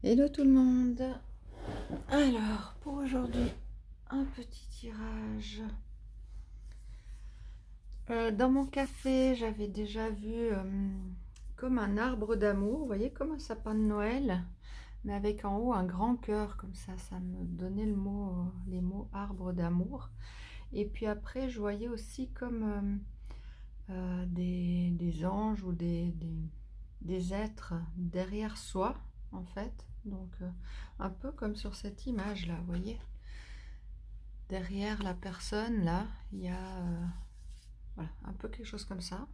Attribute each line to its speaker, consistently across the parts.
Speaker 1: Hello tout le monde. Alors, pour aujourd'hui, un petit tirage. Dans mon café, j'avais déjà vu comme un arbre d'amour, vous voyez, comme un sapin de Noël, mais avec en haut un grand cœur, comme ça me donnait les mots arbre d'amour. Et puis après, je voyais aussi comme des anges ou des êtres derrière soi, en fait. Donc, un peu comme sur cette image-là, vous voyez. Derrière la personne, là, il y a voilà, un peu quelque chose comme ça.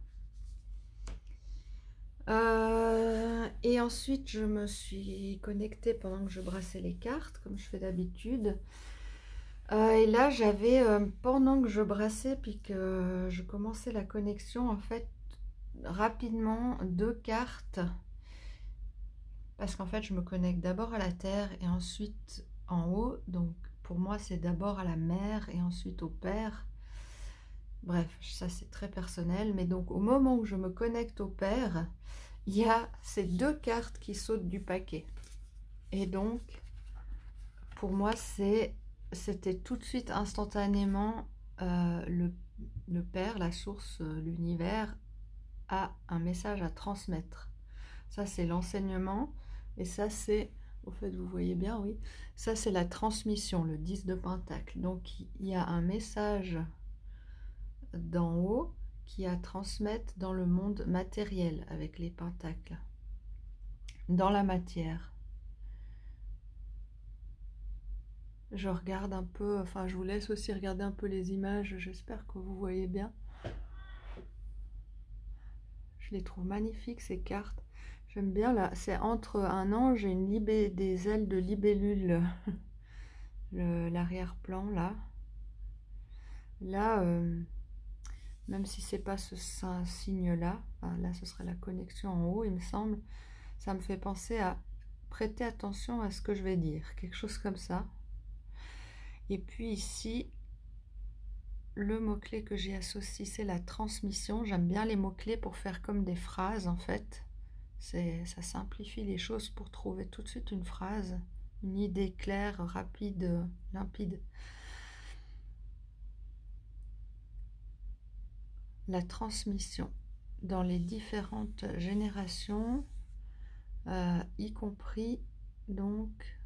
Speaker 1: Et ensuite, je me suis connectée pendant que je brassais les cartes, comme je fais d'habitude. Et là, j'avais, pendant que je brassais, puis que je commençais la connexion, en fait, rapidement, deux cartes. Parce qu'en fait, je me connecte d'abord à la Terre et ensuite en haut. Donc, pour moi, c'est d'abord à la mer et ensuite au Père. Bref, ça, c'est très personnel. Mais donc, au moment où je me connecte au Père, il y a ces deux cartes qui sautent du paquet. Et donc, pour moi, c'était tout de suite, instantanément, le Père, la source, l'univers, a un message à transmettre. Ça, c'est l'enseignement. Et ça, c'est, au fait, vous voyez bien, oui, ça, c'est la transmission, le 10 de Pentacle. Donc, il y a un message d'en haut qui a à transmettre dans le monde matériel avec les pentacles, dans la matière. Je regarde un peu, enfin, je vous laisse aussi regarder un peu les images, j'espère que vous voyez bien. Je les trouve magnifiques, ces cartes. J'aime bien, là, c'est entre un ange et des ailes de libellule. L'arrière-plan là même si c'est pas ce signe là, enfin, là ce serait la connexion en haut, il me semble, ça me fait penser à prêter attention à ce que je vais dire, quelque chose comme ça. Et puis ici, le mot-clé que j'ai associé, c'est la transmission. J'aime bien les mots-clés pour faire comme des phrases, en fait. Ça simplifie les choses pour trouver tout de suite une phrase, une idée claire, rapide, limpide. La transmission dans les différentes générations, y compris donc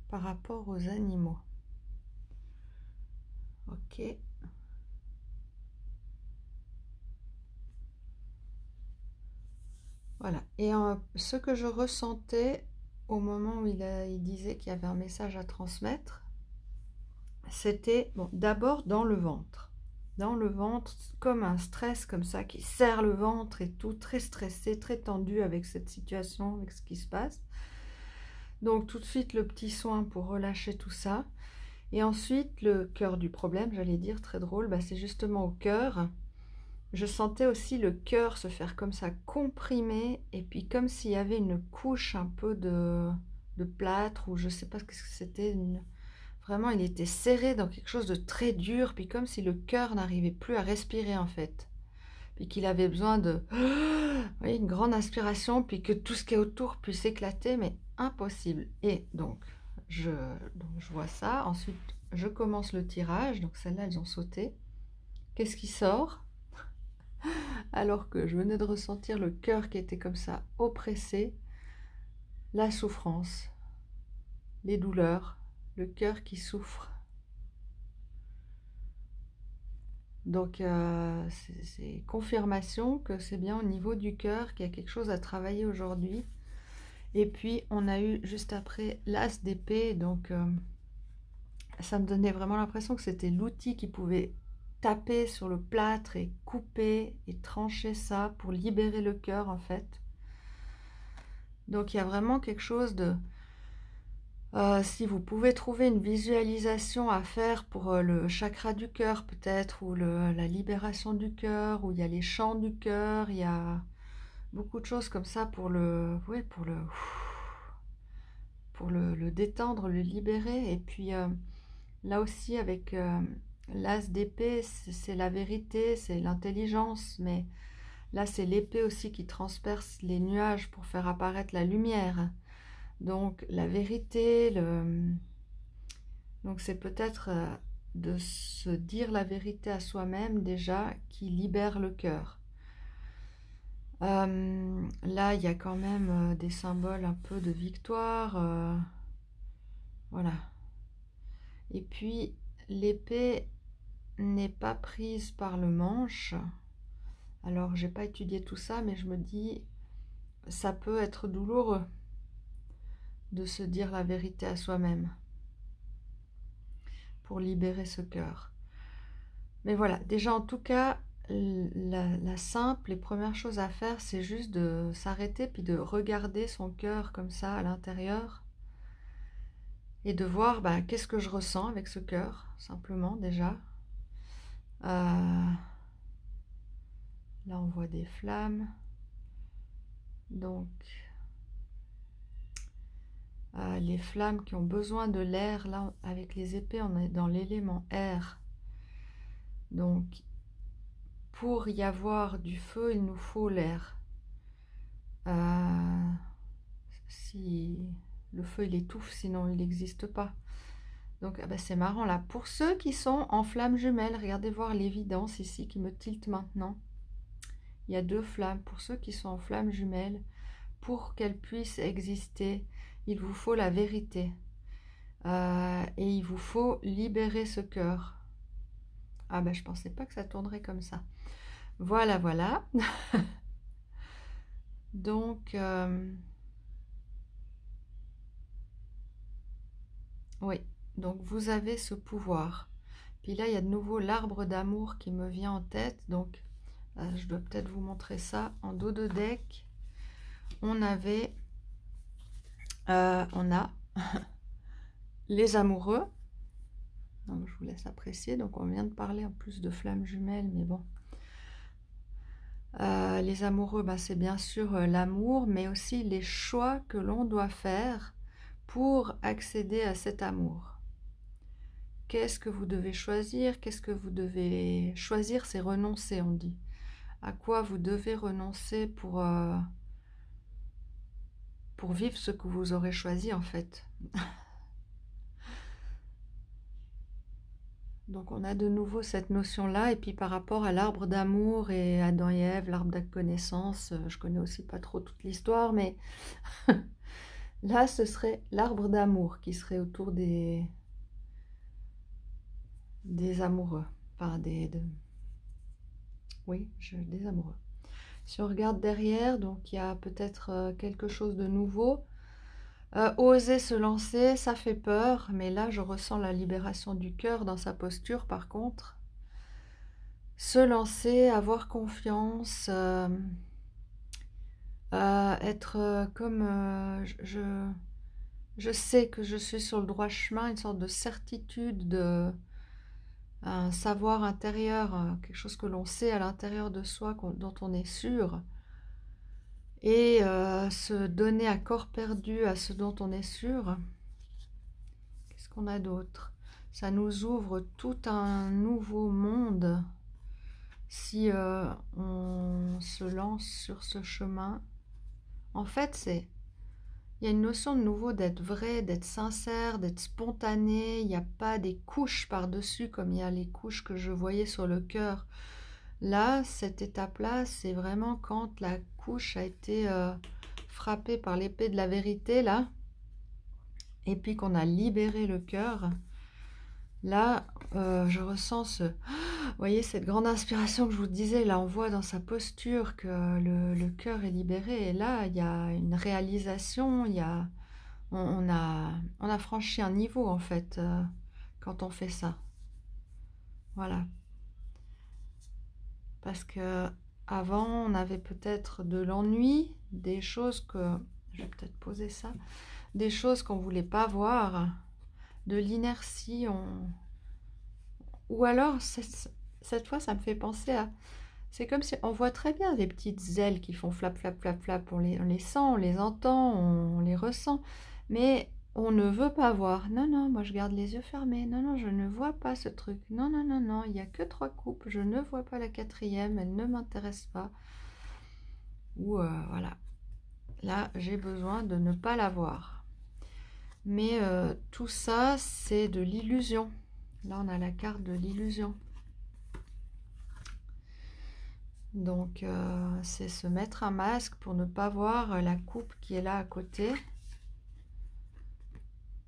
Speaker 1: par rapport aux animaux. Ok. Voilà. Et ce que je ressentais au moment où il disait qu'il y avait un message à transmettre, c'était bon, d'abord dans le ventre. Dans le ventre, comme un stress comme ça qui serre le ventre et tout, très stressé, très tendu avec cette situation, avec ce qui se passe. Donc tout de suite le petit soin pour relâcher tout ça. Et ensuite le cœur du problème, j'allais dire, très drôle, bah, c'est justement au cœur. Je sentais aussi le cœur se faire comme ça comprimer, et puis comme s'il y avait une couche un peu de plâtre, ou je sais pas ce que c'était, vraiment il était serré dans quelque chose de très dur, puis comme si le cœur n'arrivait plus à respirer en fait, puis qu'il avait besoin de oui, une grande inspiration, puis que tout ce qui est autour puisse éclater, mais impossible. Et donc je vois ça, ensuite je commence le tirage, donc celles-là elles ont sauté. Qu'est-ce qui sort? Alors que je venais de ressentir le cœur qui était comme ça oppressé, la souffrance, les douleurs, le cœur qui souffre. Donc c'est confirmation que c'est bien au niveau du cœur qu'il y a quelque chose à travailler aujourd'hui. Et puis on a eu juste après l'as d'épée, donc ça me donnait vraiment l'impression que c'était l'outil qui pouvait taper sur le plâtre et couper et trancher ça pour libérer le cœur en fait. Donc il y a vraiment quelque chose de... si vous pouvez trouver une visualisation à faire pour le chakra du cœur peut-être, ou la libération du cœur, où il y a les chants du cœur, il y a beaucoup de choses comme ça pour le détendre, le libérer. Et puis là aussi avec l'as d'épée, c'est la vérité, c'est l'intelligence, mais Là, c'est l'épée aussi qui transperce les nuages pour faire apparaître la lumière. Donc, la vérité, donc c'est peut-être de se dire la vérité à soi-même déjà qui libère le cœur. Là, il y a quand même des symboles un peu de victoire. Voilà. Et puis, l'épée n'est pas prise par le manche. Alors, j'ai pas étudié tout ça, mais je me dis, ça peut être douloureux de se dire la vérité à soi-même pour libérer ce cœur. Mais voilà, déjà en tout cas, la simple et première chose à faire, c'est juste de s'arrêter puis de regarder son cœur comme ça à l'intérieur et de voir qu'est-ce que je ressens avec ce cœur, simplement déjà. Là, on voit des flammes. Donc, les flammes qui ont besoin de l'air, là, avec les épées, on est dans l'élément air. Donc, pour y avoir du feu, il nous faut l'air. Si le feu, il étouffe, sinon il n'existe pas. Donc, c'est marrant, là. Pour ceux qui sont en flammes jumelles, regardez voir l'évidence ici qui me tilte maintenant. Il y a 2 flammes. Pour ceux qui sont en flammes jumelles, pour qu'elles puissent exister, il vous faut la vérité. Et il vous faut libérer ce cœur. Ah je pensais pas que ça tournerait comme ça. Voilà, voilà. Donc, oui, donc vous avez ce pouvoir. Puis là, il y a de nouveau l'arbre d'amour qui me vient en tête. Donc, je dois peut-être vous montrer ça. En dos de deck, on a les amoureux. Donc, je vous laisse apprécier. Donc, on vient de parler en plus de flammes jumelles, mais bon. Les amoureux, c'est bien sûr l'amour, mais aussi les choix que l'on doit faire pour accéder à cet amour. Qu'est-ce que vous devez choisir? Qu'est-ce que vous devez choisir? C'est renoncer, on dit. À quoi vous devez renoncer pour vivre ce que vous aurez choisi, en fait. Donc, on a de nouveau cette notion-là. Et puis, par rapport à l'arbre d'amour et Adam et Ève, l'arbre de la connaissance, je connais aussi pas trop toute l'histoire, mais là, ce serait l'arbre d'amour qui serait autour des amoureux. Enfin, oui, des amoureux. Si on regarde derrière, donc il y a peut-être quelque chose de nouveau. Oser se lancer, ça fait peur, mais là je ressens la libération du cœur dans sa posture par contre. Se lancer, avoir confiance, être comme je sais que je suis sur le droit chemin, une sorte de certitude, un savoir intérieur, quelque chose que l'on sait à l'intérieur de soi, dont on est sûr. Et se donner à corps perdu à ce dont on est sûr. Qu'est-ce qu'on a d'autre? Ça nous ouvre tout un nouveau monde si on se lance sur ce chemin. En fait, il y a une notion de nouveau d'être vrai, d'être sincère, d'être spontané. Il n'y a pas des couches par-dessus comme il y a les couches que je voyais sur le cœur. Là, cette étape-là, c'est vraiment quand la couche a été frappée par l'épée de la vérité, là, et puis qu'on a libéré le cœur. Là, je ressens vous voyez, cette grande inspiration que je vous disais, là, on voit dans sa posture que le cœur est libéré, et là, il y a une réalisation, on a franchi un niveau, en fait, quand on fait ça. Voilà. Parce que avant, on avait peut-être de l'ennui, des choses que... Je vais peut-être poser ça. Des choses qu'on ne voulait pas voir, de l'inertie. Ou alors, cette fois, ça me fait penser à... C'est comme si on voit très bien les petites ailes qui font flap, flap, flap, flap. On les sent, on les entend, on les ressent. Mais on ne veut pas voir. Non, non, moi je garde les yeux fermés. Non, non, je ne vois pas ce truc. Non, non, non, non, il n'y a que 3 coupes. Je ne vois pas la 4e, elle ne m'intéresse pas. Ou voilà, là j'ai besoin de ne pas l'avoir. Mais tout ça, c'est de l'illusion. Là, on a la carte de l'illusion. Donc, c'est se mettre un masque pour ne pas voir la coupe qui est là à côté.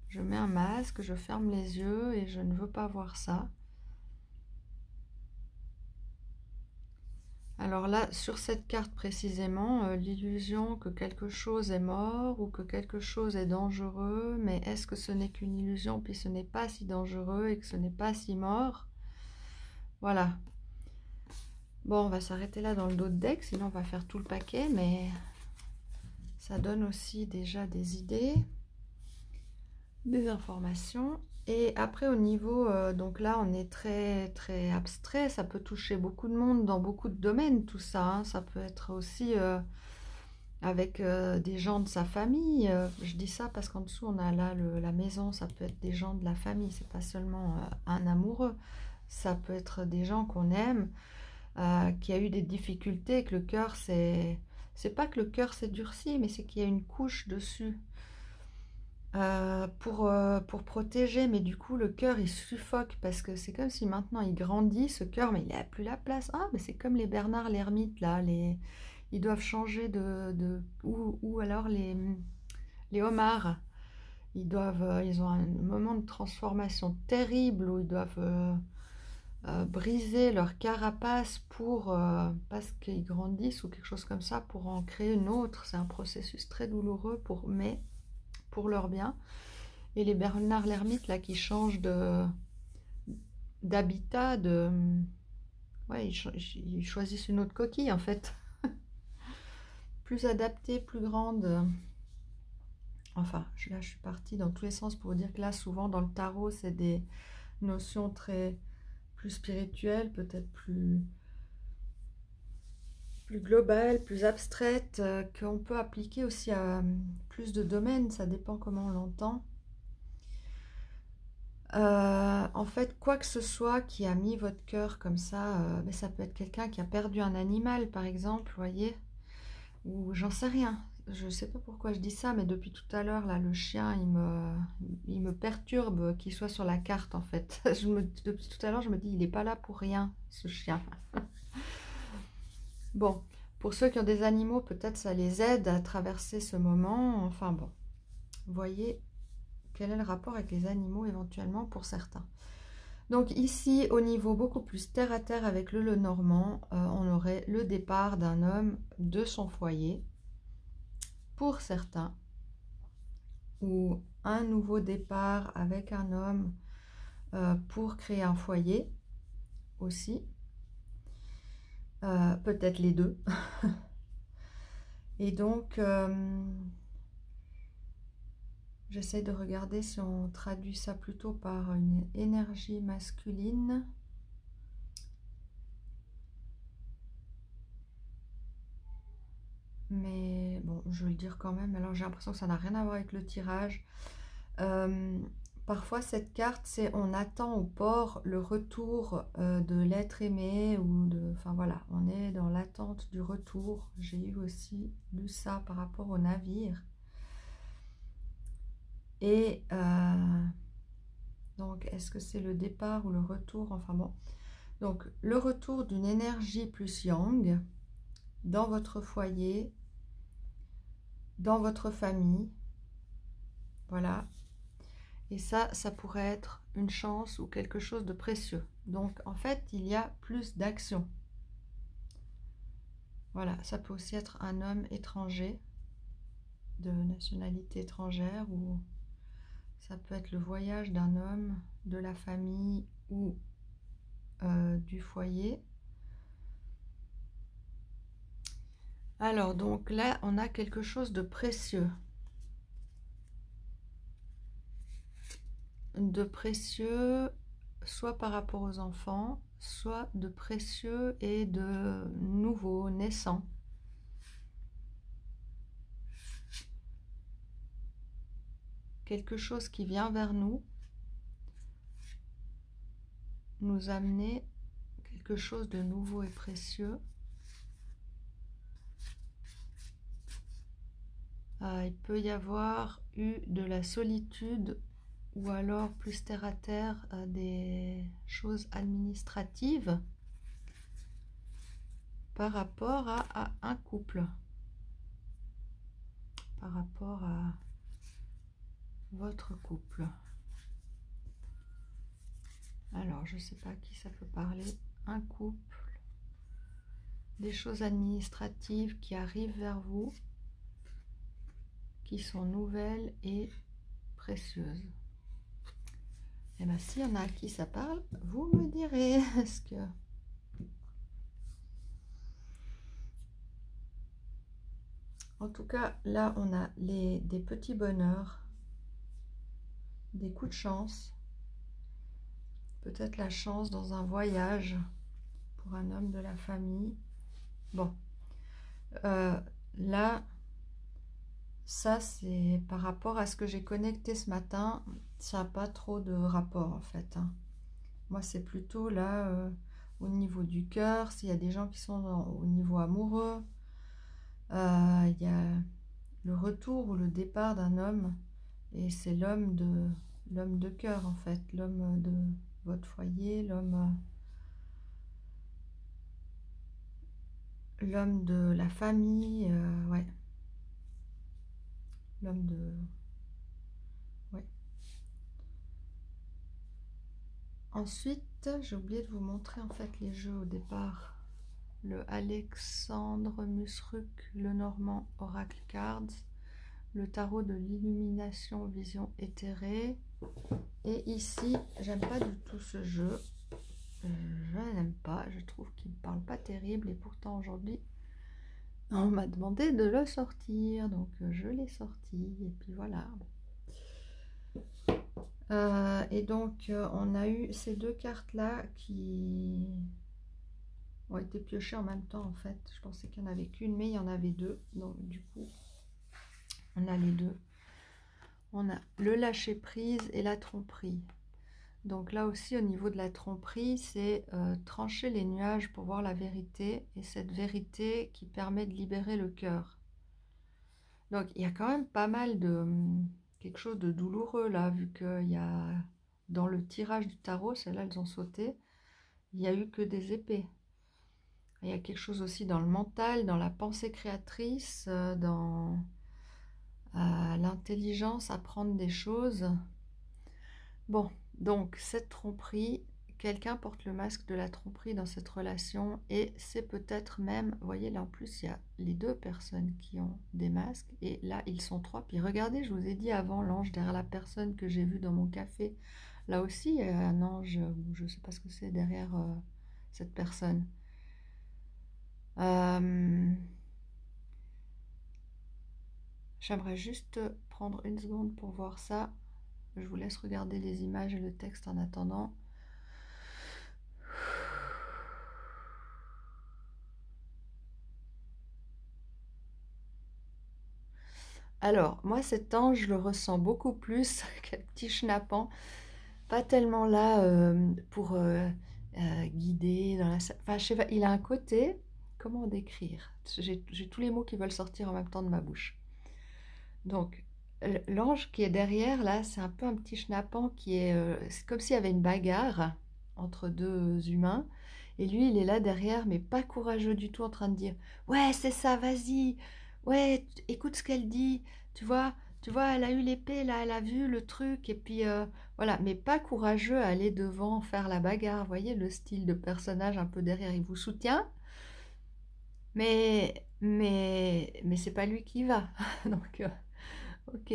Speaker 1: Je mets un masque, je ferme les yeux et je ne veux pas voir ça. Alors là, sur cette carte précisément, l'illusion que quelque chose est mort ou que quelque chose est dangereux, mais est-ce que ce n'est qu'une illusion, puis ce n'est pas si dangereux et que ce n'est pas si mort? Voilà. Bon, on va s'arrêter là dans le dos de deck, sinon on va faire tout le paquet, mais ça donne aussi déjà des idées, des informations. Et après au niveau, donc là on est très abstrait, ça peut toucher beaucoup de monde dans beaucoup de domaines tout ça, hein. Ça peut être aussi avec des gens de sa famille, je dis ça parce qu'en dessous on a là la maison, ça peut être des gens de la famille, c'est pas seulement un amoureux, ça peut être des gens qu'on aime, qui a eu des difficultés, que le cœur c'est pas que le cœur s'est durci, mais c'est qu'il y a une couche dessus. Pour protéger, mais du coup le cœur il suffoque parce que c'est comme si maintenant il grandit ce cœur, mais il n'a plus la place. Ah, mais c'est comme les Bernard l'ermite là, ils doivent changer ou alors les homards, ils ont un moment de transformation terrible où ils doivent briser leur carapace parce qu'ils grandissent ou quelque chose comme ça pour en créer une autre. C'est un processus très douloureux mais pour leur bien. Et les Bernard l'ermite là qui changent d'habitat, ouais, ils choisissent une autre coquille en fait, plus adaptée, plus grande. Enfin, là je suis partie dans tous les sens pour vous dire que là souvent dans le tarot c'est des notions plus spirituelles, peut-être plus globales, plus abstraites, qu'on peut appliquer aussi à plus de domaines, ça dépend comment on l'entend. En fait, quoi que ce soit qui a mis votre cœur comme ça, mais ça peut être quelqu'un qui a perdu un animal, par exemple, vous voyez, ou j'en sais rien. Je ne sais pas pourquoi je dis ça, mais depuis tout à l'heure, là, le chien, il me perturbe qu'il soit sur la carte, en fait. Depuis tout à l'heure, je me dis, il n'est pas là pour rien, ce chien. Bon, pour ceux qui ont des animaux, peut-être ça les aide à traverser ce moment. Enfin bon, vous voyez quel est le rapport avec les animaux éventuellement pour certains. Donc ici, au niveau beaucoup plus terre à terre avec le Lenormand, on aurait le départ d'un homme de son foyer, pour certains, ou un nouveau départ avec un homme pour créer un foyer aussi, peut-être les deux. Et donc, j'essaie de regarder si on traduit ça plutôt par une énergie masculine. Mais bon, je vais le dire quand même. Alors j'ai l'impression que ça n'a rien à voir avec le tirage. Parfois cette carte, c'est on attend au port le retour de l'être aimé ou de... Enfin voilà, on est dans l'attente du retour. J'ai eu aussi lu ça par rapport au navire. Et donc, est-ce que c'est le départ ou le retour? Enfin bon. Donc, le retour d'une énergie plus yang dans votre foyer, dans votre famille. Voilà. Et ça pourrait être une chance ou quelque chose de précieux. Donc, en fait, il y a plus d'action. Voilà, ça peut aussi être un homme étranger, de nationalité étrangère, ou ça peut être le voyage d'un homme de la famille ou du foyer. Alors, donc là, on a quelque chose de précieux. De précieux, soit par rapport aux enfants, soit de précieux et de nouveau, naissant. Quelque chose qui vient vers nous amener quelque chose de nouveau et précieux. Il peut y avoir eu de la solitude ou alors plus terre à terre des choses administratives par rapport à un couple, par rapport à votre couple. Alors, je ne sais pas à qui ça peut parler. Un couple, des choses administratives qui arrivent vers vous, qui sont nouvelles et précieuses. Et bien, s'il y en a à qui ça parle, vous me direz. Est-ce que... En tout cas, là, on a des petits bonheurs, des coups de chance, peut-être la chance dans un voyage pour un homme de la famille. Bon, là, ça c'est par rapport à ce que j'ai connecté ce matin, ça n'a pas trop de rapport en fait. Hein. Moi, c'est plutôt là, au niveau du cœur, s'il y a des gens qui sont au niveau amoureux, il y a le retour ou le départ d'un homme, et c'est l'homme de cœur en fait, l'homme de votre foyer, l'homme de la famille, ouais, l'homme de... ouais. Ensuite, j'ai oublié de vous montrer en fait les jeux au départ. Le Alexandre Musruc, le Normand Oracle Cards, le tarot de l'illumination vision éthérée. Et ici, j'aime pas du tout ce jeu. Je n'aime pas, je trouve qu'il ne parle pas terrible. Et pourtant aujourd'hui, on m'a demandé de le sortir. Donc je l'ai sorti. Et puis voilà. Et donc on a eu ces deux cartes-là qui ont été piochées en même temps en fait. Je pensais qu'il n'y en avait qu'une, mais il y en avait deux. Donc du coup, on a les deux. On a le lâcher prise et la tromperie. Donc là aussi, au niveau de la tromperie, c'est trancher les nuages pour voir la vérité. Et cette vérité qui permet de libérer le cœur. Donc il y a quand même pas mal de... quelque chose de douloureux là, vu qu'il y a... Dans le tirage du tarot, celles-là, elles ont sauté. Il n'y a eu que des épées. Il y a quelque chose aussi dans le mental, dans la pensée créatrice, dans l'intelligence, apprendre des choses. Bon, donc cette tromperie, quelqu'un porte le masque de la tromperie dans cette relation et c'est peut-être même, vous voyez là en plus il y a les deux personnes qui ont des masques et là ils sont trois. Puis regardez, je vous ai dit avant l'ange derrière la personne que j'ai vue dans mon café. Là aussi il y a un ange, je ne sais pas ce que c'est derrière cette personne. J'aimerais juste prendre une seconde pour voir ça. Je vous laisse regarder les images et le texte en attendant. Alors, moi cet ange, je le ressens beaucoup plus qu'un petit schnappant. Pas tellement là pour guider dans la... Enfin, je sais pas, il a un côté... Comment décrire? J'ai tous les mots qui veulent sortir en même temps de ma bouche. Donc, l'ange qui est derrière, là, c'est un peu un petit schnappant qui est... c'est comme s'il y avait une bagarre entre deux humains. Et lui, il est là derrière, mais pas courageux du tout, en train de dire « Ouais, c'est ça, vas-y. Ouais, écoute ce qu'elle dit. Tu vois, elle a eu l'épée, là, elle a vu le truc. Et puis, voilà. Mais pas courageux à aller devant, faire la bagarre. Vous voyez le style de personnage un peu derrière. Il vous soutient, mais c'est pas lui qui va. Donc... ok,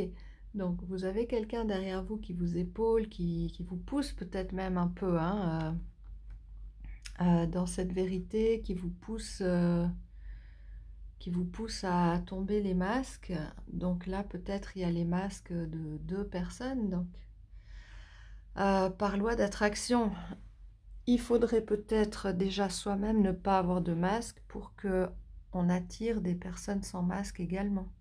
Speaker 1: donc vous avez quelqu'un derrière vous qui vous épaule, qui vous pousse peut-être même un peu hein, dans cette vérité, qui vous pousse à tomber les masques. Donc là, peut-être il y a les masques de deux personnes. Donc, par loi d'attraction, il faudrait peut-être déjà soi-même ne pas avoir de masque pour que on attire des personnes sans masque également.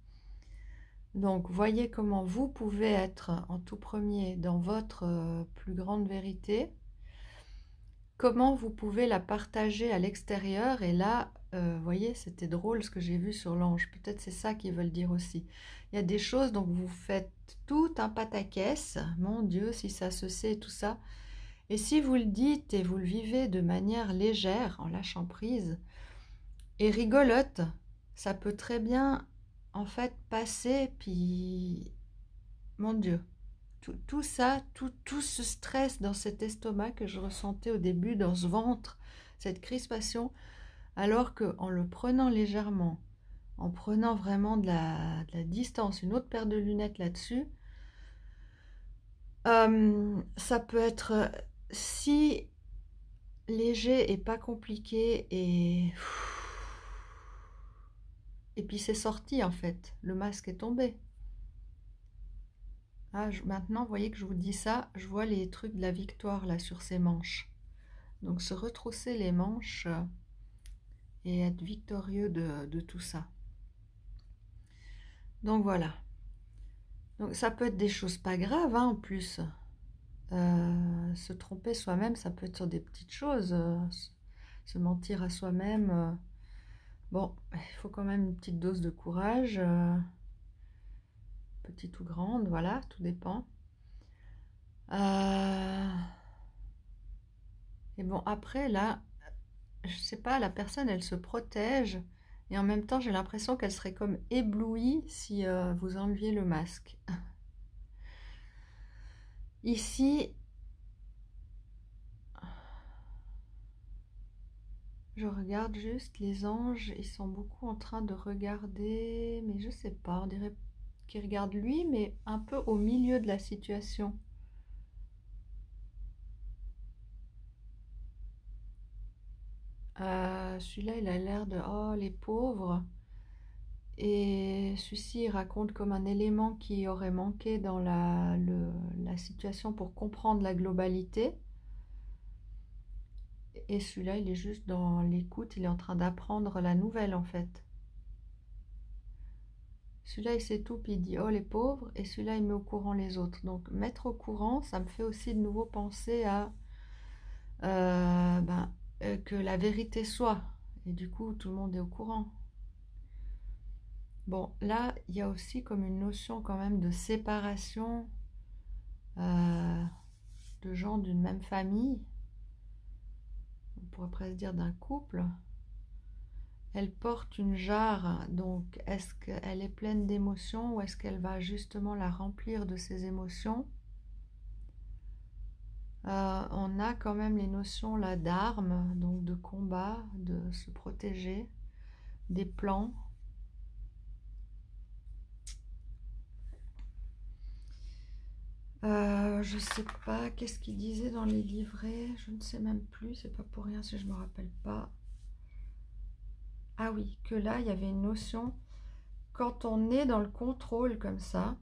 Speaker 1: Donc, voyez comment vous pouvez être en tout premier dans votre plus grande vérité comment vous pouvez la partager à l'extérieur. Et là, vous voyez, c'était drôle ce que j'ai vu sur l'ange. Peut-être c'est ça qu'ils veulent dire aussi. Il y a des choses, donc vous faites tout un pataquès. Mon Dieu, si ça se sait, tout ça. Et si vous le dites et vous le vivez de manière légère, en lâchant prise, et rigolote, ça peut très bien, en fait, passer, puis, mon Dieu, tout ça, tout ce stress dans cet estomac que je ressentais au début, dans ce ventre, cette crispation, alors qu'en le prenant légèrement, en prenant vraiment de la distance, une autre paire de lunettes là-dessus, ça peut être si léger et pas compliqué et puis c'est sorti en fait, le masque est tombé. Ah, maintenant, vous voyez que je vous dis ça, je vois les trucs de la victoire là sur ses manches. Donc se retrousser les manches et être victorieux de tout ça. Donc voilà. Donc ça peut être des choses pas graves hein, en plus. Se tromper soi-même, ça peut être sur des petites choses. Se mentir à soi-même. Bon, il faut quand même une petite dose de courage. Petite ou grande, voilà, tout dépend. Et bon, après, là, je sais pas, la personne, elle se protège. Et en même temps, j'ai l'impression qu'elle serait comme éblouie si vous enleviez le masque. Ici, je regarde juste les anges. Ils sont beaucoup en train de regarder, mais je sais pas, on dirait qu'ils regardent lui, mais un peu au milieu de la situation. Celui-là, il a l'air de... Oh, les pauvres. Et celui-ci, il raconte comme un élément qui aurait manqué dans la situation pour comprendre la globalité. Et celui-là, il est juste dans l'écoute, il est en train d'apprendre la nouvelle en fait. Celui-là, il s'étoupe, il dit « Oh les pauvres » et celui-là, il met au courant les autres. Donc mettre au courant, ça me fait aussi de nouveau penser à que la vérité soit. Et du coup, tout le monde est au courant. Bon, là, il y a aussi comme une notion quand même de séparation de gens d'une même famille. On pourrait presque dire d'un couple. Elle porte une jarre, donc est-ce qu'elle est pleine d'émotions ou est-ce qu'elle va justement la remplir de ses émotions? On a quand même les notions là d'armes, donc de combat, de se protéger, des plans. Je sais pas, qu'est-ce qu'il disait dans les livrets? Je ne sais même plus, c'est pas pour rien si je me rappelle pas. Ah oui, que là, il y avait une notion, quand on est dans le contrôle comme ça,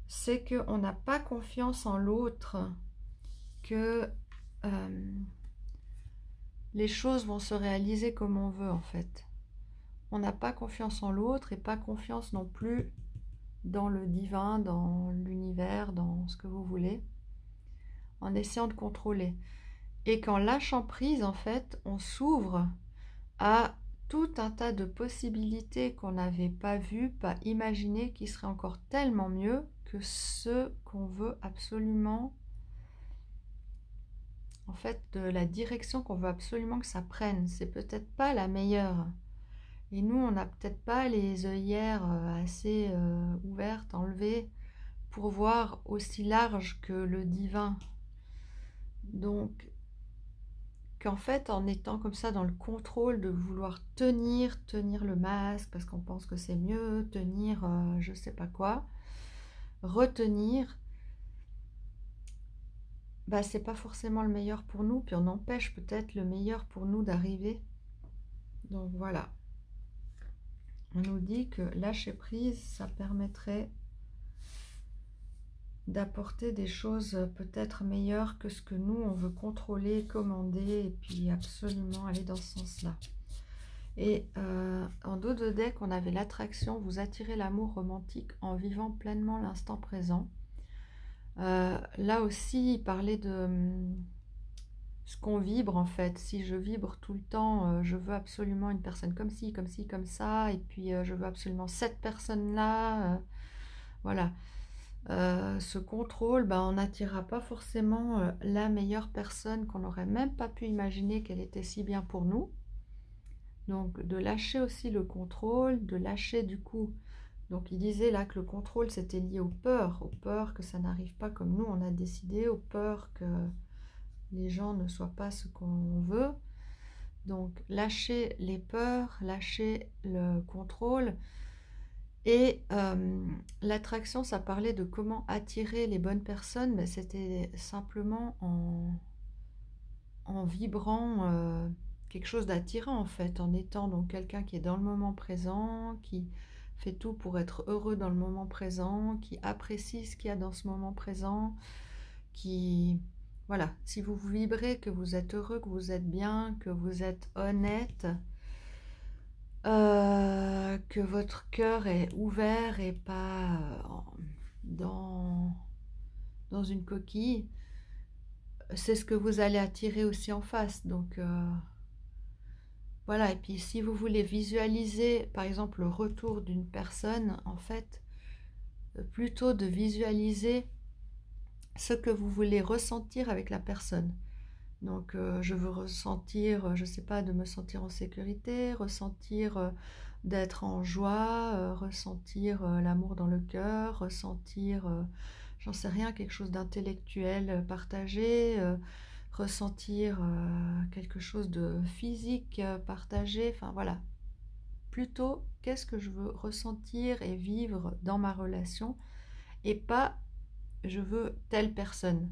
Speaker 1: c'est qu'on n'a pas confiance en l'autre, que les choses vont se réaliser comme on veut en fait. On n'a pas confiance en l'autre et pas confiance non plus dans le divin, dans l'univers, dans ce que vous voulez, en essayant de contrôler. Et qu'en lâchant prise, en fait, on s'ouvre à tout un tas de possibilités qu'on n'avait pas vues, pas imaginées, qui seraient encore tellement mieux que ce qu'on veut absolument, en fait, de la direction qu'on veut absolument que ça prenne. C'est peut-être pas la meilleure. Et nous, on n'a peut-être pas les œillères assez ouvertes, enlevées, pour voir aussi large que le divin. Donc, qu'en fait, en étant comme ça dans le contrôle de vouloir tenir le masque, parce qu'on pense que c'est mieux, tenir je sais pas quoi, retenir, bah c'est pas forcément le meilleur pour nous, puis on empêche peut-être le meilleur pour nous d'arriver. Donc voilà. On nous dit que lâcher prise, ça permettrait d'apporter des choses peut-être meilleures que ce que nous, on veut contrôler, commander, et puis absolument aller dans ce sens-là. Et en dos de deck, on avait l'attraction, vous attirez l'amour romantique en vivant pleinement l'instant présent. Là aussi, il parlait de ce qu'on vibre en fait. Si je vibre tout le temps, je veux absolument une personne comme ci, comme ci, comme ça, et puis je veux absolument cette personne-là, voilà. Ce contrôle, ben, on n'attirera pas forcément la meilleure personne qu'on n'aurait même pas pu imaginer qu'elle était si bien pour nous. Donc de lâcher aussi le contrôle, de lâcher du coup. Donc il disait là que le contrôle c'était lié aux peurs que ça n'arrive pas comme nous on a décidé, aux peurs que les gens ne soient pas ce qu'on veut. Donc lâcher les peurs, lâcher le contrôle. Et l'attraction, ça parlait de comment attirer les bonnes personnes, mais c'était simplement en vibrant quelque chose d'attirant en fait, en étant donc quelqu'un qui est dans le moment présent, qui fait tout pour être heureux dans le moment présent, qui apprécie ce qu'il y a dans ce moment présent, qui... Voilà, si vous vibrez que vous êtes heureux, que vous êtes bien, que vous êtes honnête, que votre cœur est ouvert et pas dans une coquille, c'est ce que vous allez attirer aussi en face. Donc voilà, et puis si vous voulez visualiser par exemple le retour d'une personne, en fait, plutôt de visualiser ce que vous voulez ressentir avec la personne. Donc je veux ressentir, je ne sais pas, de me sentir en sécurité, ressentir d'être en joie, ressentir l'amour dans le cœur, ressentir, j'en sais rien, quelque chose d'intellectuel partagé, ressentir quelque chose de physique partagé, enfin voilà. Plutôt, qu'est-ce que je veux ressentir et vivre dans ma relation et pas je veux telle personne.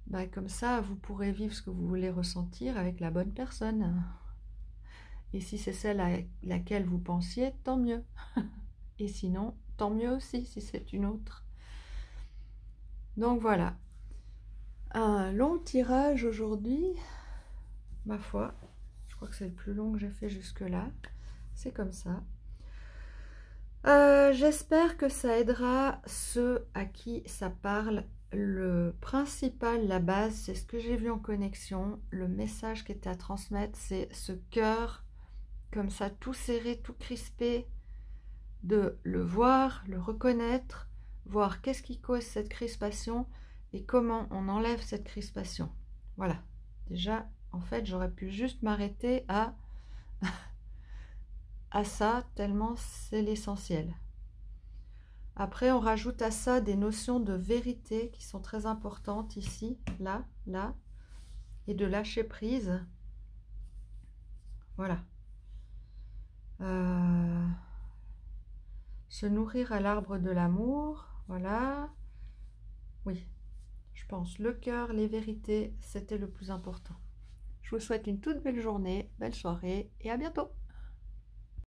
Speaker 1: Bah, comme ça, vous pourrez vivre ce que vous voulez ressentir avec la bonne personne. Et si c'est celle à laquelle vous pensiez, tant mieux. Et sinon, tant mieux aussi si c'est une autre. Donc voilà. Un long tirage aujourd'hui. Ma foi, je crois que c'est le plus long que j'ai fait jusque-là. C'est comme ça. J'espère que ça aidera ceux à qui ça parle. Le principal, la base, c'est ce que j'ai vu en connexion. Le message qui était à transmettre, c'est ce cœur, comme ça, tout serré, tout crispé, de le voir, le reconnaître, voir qu'est-ce qui cause cette crispation et comment on enlève cette crispation. Voilà. Déjà, en fait, j'aurais pu juste m'arrêter à ça, tellement c'est l'essentiel. Après, on rajoute à ça des notions de vérité qui sont très importantes ici, là, là, et de lâcher prise. Voilà. Se nourrir à l'arbre de l'amour, voilà. Oui, je pense le cœur, les vérités, c'était le plus important. Je vous souhaite une toute belle journée, belle soirée et à bientôt.